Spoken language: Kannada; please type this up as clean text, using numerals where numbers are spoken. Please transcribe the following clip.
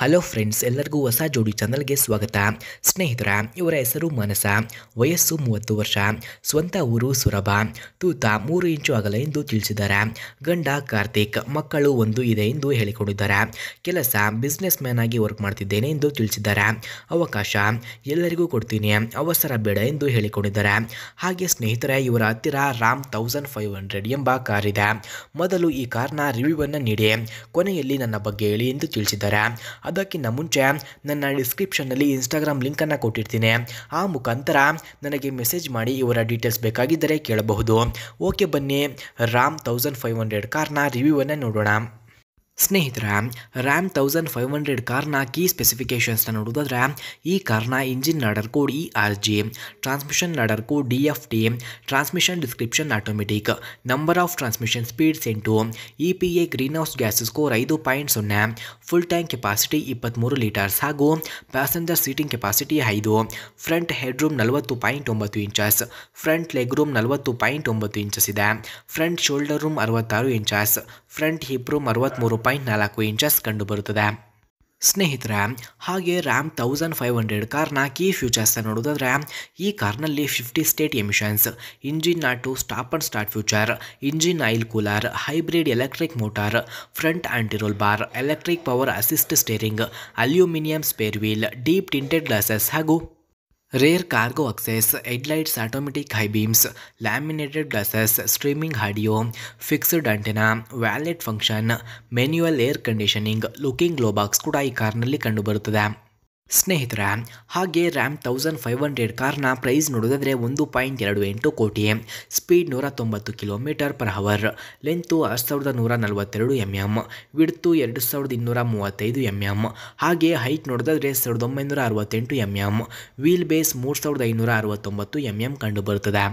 ಹಲೋ ಫ್ರೆಂಡ್ಸ್, ಎಲ್ಲರಿಗೂ ಹೊಸ ಜೋಡಿ ಚಾನಲ್ಗೆ ಸ್ವಾಗತ. ಸ್ನೇಹಿತರ, ಇವರ ಹೆಸರು ಮಾನಸ, ವಯಸ್ಸು 30 ವರ್ಷ, ಸ್ವಂತ ಊರು ಸುರಭ, ತೂತ 3 ಇಂಚು ಅಗಲ ಎಂದು ತಿಳಿಸಿದ್ದಾರೆ. ಗಂಡ ಕಾರ್ತಿಕ್, ಮಕ್ಕಳು 1 ಇದೆ ಎಂದು ಹೇಳಿಕೊಂಡಿದ್ದಾರೆ. ಕೆಲಸ ಬಿಸ್ನೆಸ್ ಮ್ಯಾನ್ ಆಗಿ ವರ್ಕ್ ಮಾಡ್ತಿದ್ದೇನೆ ಎಂದು ತಿಳಿಸಿದ್ದಾರೆ. ಅವಕಾಶ ಎಲ್ಲರಿಗೂ ಕೊಡ್ತೀನಿ, ಅವಸರ ಬೇಡ ಎಂದು ಹೇಳಿಕೊಂಡಿದ್ದಾರೆ. ಹಾಗೆ ಸ್ನೇಹಿತರೆ, ಇವರ ಹತ್ತಿರ ರಾಮ್ 1500 ಎಂಬ ಕಾರ್ ಇದೆ. ಮೊದಲು ಈ ಕಾರ್ನ ರಿವ್ಯೂವನ್ನು ನೀಡಿ ಕೊನೆಯಲ್ಲಿ ನನ್ನ ಬಗ್ಗೆ ಹೇಳಿ ಎಂದು ತಿಳಿಸಿದ್ದಾರೆ. ಅದಕ್ಕಿಂತ ಮುಂಚೆ ನನ್ನ ಡಿಸ್ಕ್ರಿಪ್ಷನ್ನಲ್ಲಿ ಇನ್ಸ್ಟಾಗ್ರಾಮ್ ಲಿಂಕನ್ನು ಕೊಟ್ಟಿರ್ತೀನಿ. ಆ ಮುಖಾಂತರ ನನಗೆ ಮೆಸೇಜ್ ಮಾಡಿ ಇವರ ಡೀಟೇಲ್ಸ್ ಬೇಕಾಗಿದ್ದರೆ ಕೇಳಬಹುದು. ಓಕೆ, ಬನ್ನಿ ರಾಮ್ 1500 ಕಾರ್ನ ರಿವ್ಯೂವನ್ನು ನೋಡೋಣ. ಸ್ನೇಹಿತರ, ರ್ಯಾಮ್ 1500 ಕಾರ್ನ ಕೀ ಸ್ಪೆಸಿಫಿಕೇಷನ್ಸ್ನ ನೋಡೋದಾದ್ರೆ, ಈ ಕಾರ್ನ engine ladder code ERG, transmission ladder code DFT, transmission description automatic, number of transmission speeds 8, EPA greenhouse gas score 5.0, full tank capacity 23 litres ಹಾಗೂ passenger seating capacity 5, front headroom 40.9 inches, front legroom 40.9 inches ಇದೆ, front shoulder room 66 inches, front hip room 63.4 inches ಕಂಡುಬರುತ್ತದೆ. ಸ್ನೇಹಿತರ, ಹಾಗೆ ರ್ಯಾಮ್ 1500 ಕಾರ್ನ ಕೀ ಫೀಚರ್ಸ್ ನೋಡೋದಾದ್ರೆ, ಈ ಕಾರ್ನಲ್ಲಿ 50 state emissions, engine auto stop and start feature, engine oil cooler, hybrid electric motor, front antiroll bar, electric power assist steering, aluminium spare wheel, deep tinted glasses ಹಾಗೂ rear cargo access, headlights automatic high beams, laminated glasses, streaming audio, fixed antenna, valet function, manual air conditioning, locking glove box ಕೂಡ ಈ ಕಾರ್ನಲ್ಲಿ ಕಂಡುಬರುತ್ತದೆ. ಸ್ನೇಹಿತರ, ಹಾಗೆ ರ್ಯಾಮ್ 1500 ಕಾರ್ನ ಪ್ರೈಸ್ ನೋಡೋದಾದರೆ 1.28 ಕೋಟಿ, speed 190 km/h, length 6142 mm, width 2235 mm, ಹಾಗೆ ಹೈಟ್ ನೋಡೋದಾದರೆ 1968 mm, ವೀಲ್ ಬೇಸ್ 3569 mm ಕಂಡುಬರುತ್ತದೆ.